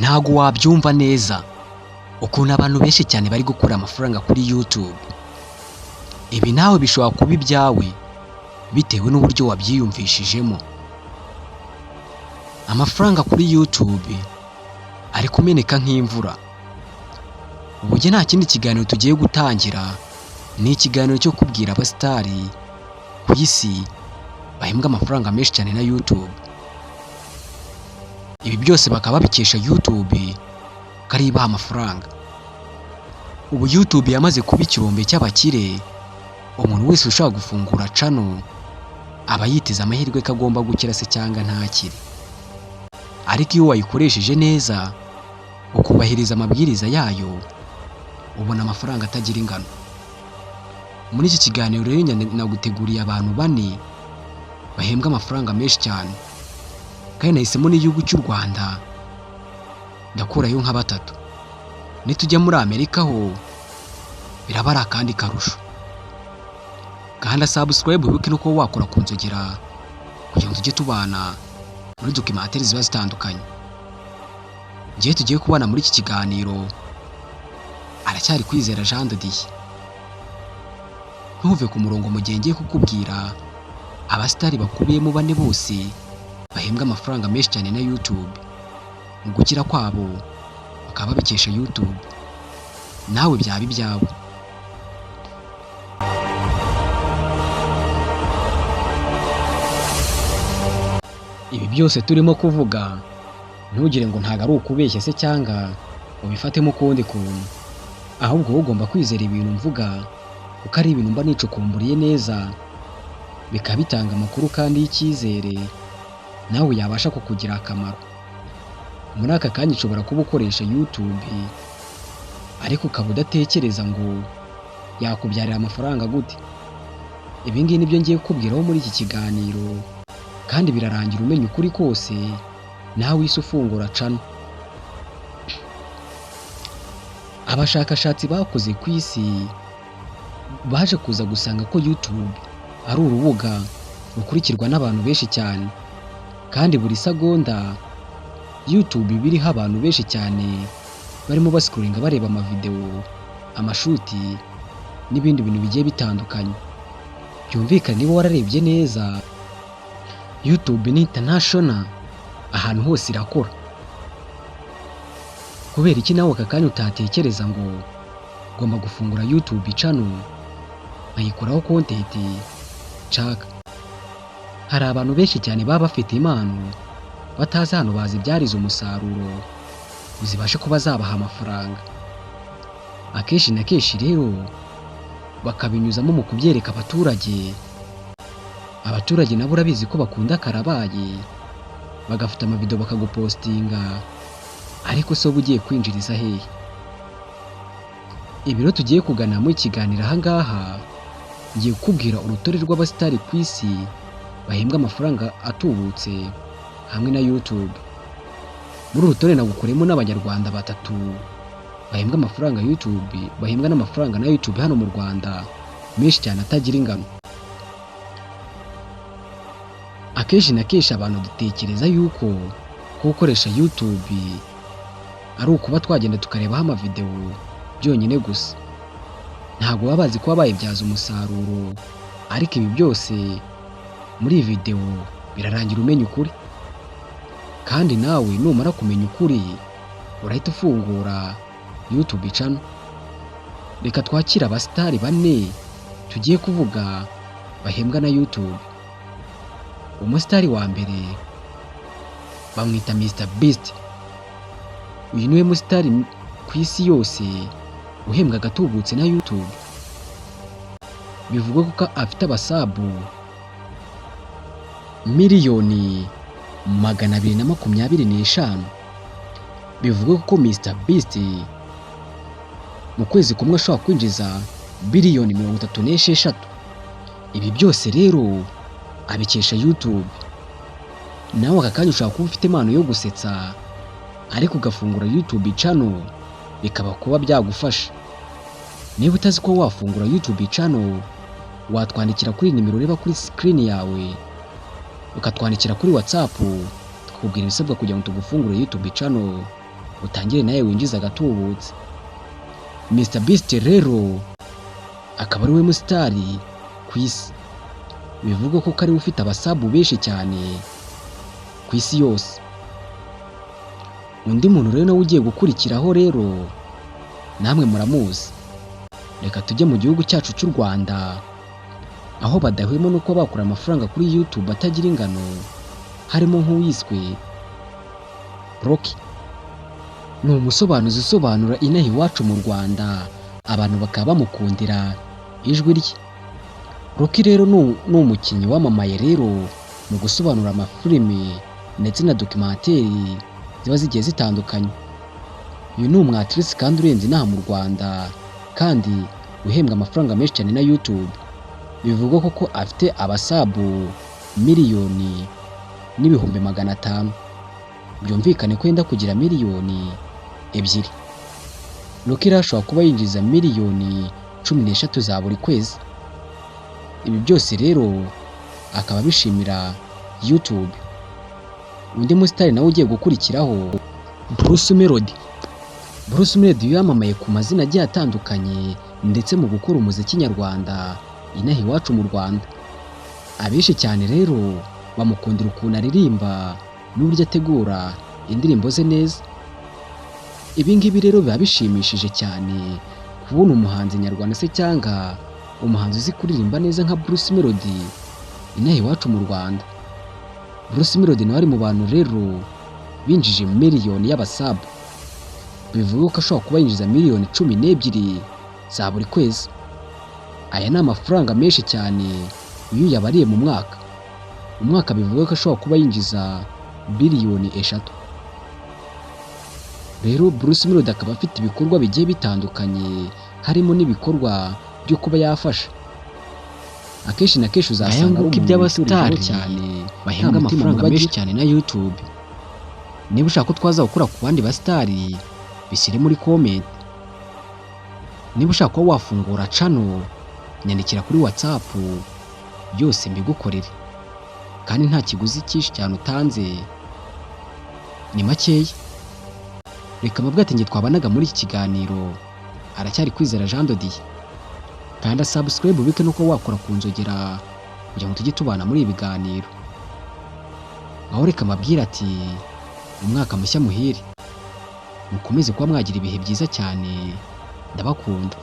ntago wabyumva neza ukuntu abantu benshi cyane bari gukura amafaranga kuri YouTube. Ibi nawe bishobora kuba ibyawe bitewe n'uburyo wabyiyumvishijemo. Amafaranga kuri YouTube ari kumeneka nk'imvura. Ubu nta kindi kiganiro tugiye gutangira, ni ikiganiro cyo kubwira abasitari ku isi bahembwa amafaranga menshi cyane na YouTube. Ibi byose bakaba babikesha YouTube ko ari ibaha amafaranga. Ubu YouTube yamaze kuba ikirombe cy'abakire. Umuntu wese ushaka gufungura channel aba yiteze amahirwe ko agomba gukira se cyangwa ntakire. Ariko iyo wayikoresheje neza ukubahiriza amabwiriza yayo, ubona amafaranga atagira ingano. Muri iki kiganiro rero naguteguriye abantu 4 bahembwa amafaranga menshi cyane, kandi nahisemo n'igihugu cy'u Rwanda ndakurayo nka 3. Nitujya muri Amerika ho biraba ari akandi karusho. Kandi subscribe wibuke nuko wakora ku nzogera kugira ngo tujye tubana muri documentaire ziba zitandukanye. Ngiye tugiye kubana muri iki kiganiro aracyari Kwizera Jean de Dieu. Ntuve ku murongo mu gihe ngiye kukubwira abasitari bakubiyemo 4 bose bahembwa amafaranga menshi cyane na YouTube. Mu gukira kwabo bakaba babikesha YouTube. Nawe byaba ibyawe. Ibi byose turimo kuvuga ntugire ngo ntago ari ukubeshya se cyangwa ubifatemo ukundi kuntu, ahubwo ugomba kwizera ibintu mvuga kuko ari ibintu mba nicukumburiye neza, bikaba bitanga amakuru kandi y'icyizere nawe yabasha kukugira akamaro. Muri aka kanya ushobora kuba ukoresha YouTube ariko ukaba udatekereza ngo yakubyarira amafaranga gute. Ibi ngibi nibyo ngiye kukubwiraho muri iki kiganiro, kandi birarangira umenya ukuri kose nawe isi ufungura channel. Abashakashatsi bakoze ku isi baje kuza gusanga ko YouTube ari urubuga rukurikirwa n'abantu benshi cyane, kandi buri segonda YouTube biriho abantu benshi cyane barimo bascrollinga bareba amavideo, amashuti n'ibindi bintu bigiye bitandukanye. Byumvikana niba wararebye neza, YouTube ni international, ahantu hose irakora. Kubera iki nawe aka kanya utatekereza ngo ugomba gufungura YouTube channel nkayikoraho content nshaka? Hari abantu benshi cyane baba bafite impano batazi hano bazibyariza umusaruro uzibashe kuba zabaha amafaranga. Akenshi na kenshi rero bakabinyuzamo mu kubyereka abaturage. Abaturage nabo urabizi ko bakunda karabaye, bagafata amavideo bakagupostinga, ariko so bugiye kwinjiriza hehe? Ibiro tugiye kugana mu kiganiro aha ngaha ngiye kukubwira urutore rw'abasitari ku isi bahembwa amafaranga atubutse hamwe na YouTube. Muri urutore nagukoremo n'abanyarwanda 3 bahembwa amafaranga bahembwa n'amafaranga na YouTube hano mu Rwanda menshi cyane atagira ingano. Akenshi na kenshi abantu dutekereza yuko gukoresha YouTube ari ukuba twagenda tukarebaho amavideo byonyine gusa. Ntago baba bazi ko bayibyaza umusaruro, ariko ibi byose muri video birarangira umenya ukuri. Kandi nawe numara kumenya ukuri urahita ufungura YouTube channel. Reka twakira abasitari 4 tugiye kuvuga bahembwa na YouTube. Umusitari wa mbere bamwita Mr Beast. Uyu niwe musitari ku isi yose uhembwa gatubutse na YouTube. Bivugwa ko afite abasabu miliyoni 225. Bivugwa ko Mr Beast mu kwezi kumwe ashobora kwinjiza biliyoni 36. Ibi byose rero abikesha YouTube. Nawe aka kanya ushaka kuba ufite impano yo gusetsa ariko ugafungura YouTube channel bikaba kuba byagufasha. Niba utazi ko wafungura YouTube channel, watwandikira kuri nimero ureba kuri screen yawe, ukatwandikira kuri WhatsApp tukubwira ibisabwa kugira ngo tugufungure YouTube channel utangire nawe winjiza agatubutse. Mr Beast rero akaba ari we musitari ku isi, bivugwa ko ari we ufite abasabu benshi cyane ku isi yose. Undi muntu rero nawe ugiye gukurikiraho rero namwe muramuzi, reka tujye mu gihugu cyacu cy'u Rwanda, aho badahwema nuko bakora amafaranga kuri YouTube atagira ingano, harimo nk'uwiswe Rocky. Ni umusobanuzi usobanura inaha iwacu mu Rwanda, abantu bakaba bamukundira ijwi rye. Rocky rero ni umukinnyi wamamaye rero mu gusobanura amafilimi ndetse na documentary ziba zigiye zitandukanye. Uyu ni umwatirisi kandi urenze inaha mu Rwanda, kandi uhembwa amafaranga menshi cyane na YouTube. Bivugwa ko afite abasabu miliyoni n'ibihumbi 500. Byumvikane ko yenda kugira miliyoni 2. Rocky rero ashobora kuba yinjiza miliyoni 13 za buri kwezi. Ibi byose rero akaba bishimira YouTube. Undi musitari nawe ugiye gukurikiraho Bruce Melody. Bruce Melody yamamaye ku mazina agiye atandukanye ndetse mu gukora umuziki nyarwanda inaha iwacu mu Rwanda. Abenshi cyane rero bamukundira ukuntu aririmba n'uburyo ategura indirimbo ze neza. Ibi ngibi rero biba bishimishije cyane kubona umuhanzi nyarwanda se cyangwa umuhanzi uzi kuririmba neza nka Bruce Melody inaha iwacu mu Rwanda. Bruce Melody nawe ari mu bantu rero binjije miliyoni y'abasabu. Bivuga ko ashobora kuba yinjiza miliyoni 12 za buri kwezi. Aya ni amafaranga menshi cyane iyo yabariye mu mwaka. Umwaka bivuga ko ashobora kuba yinjiza biliyoni 3. Rero Bruce Melody akaba afite ibikorwa bigiye bitandukanye, harimo n'ibikorwa byo kuba yafasha. Akenshi na kenshi uzasanga ari iby'abasitari cyane bahembwa amafaranga menshi cyane na YouTube. Niba ushaka ko twaza gukora ku bandi basitari, bishyire muri comment. Niba ushaka ko wafungura channel, nyandikira kuri WhatsApp, byose mbigukorere. Kandi nta kiguzi cyinshi cyane utanze, ni makeya. Reka mabwate nge twabanaga muri iki kiganiro aracyari Kwizera Jean de Dieu. Kanda subscribe ubike nuko wakora kunzogera kugira ngo tujye tubana muri ibi biganiro. Aho reka mabwira ati umwaka mushya muhire, mukomeze kuba mwagira ibihe byiza cyane, ndabakunda.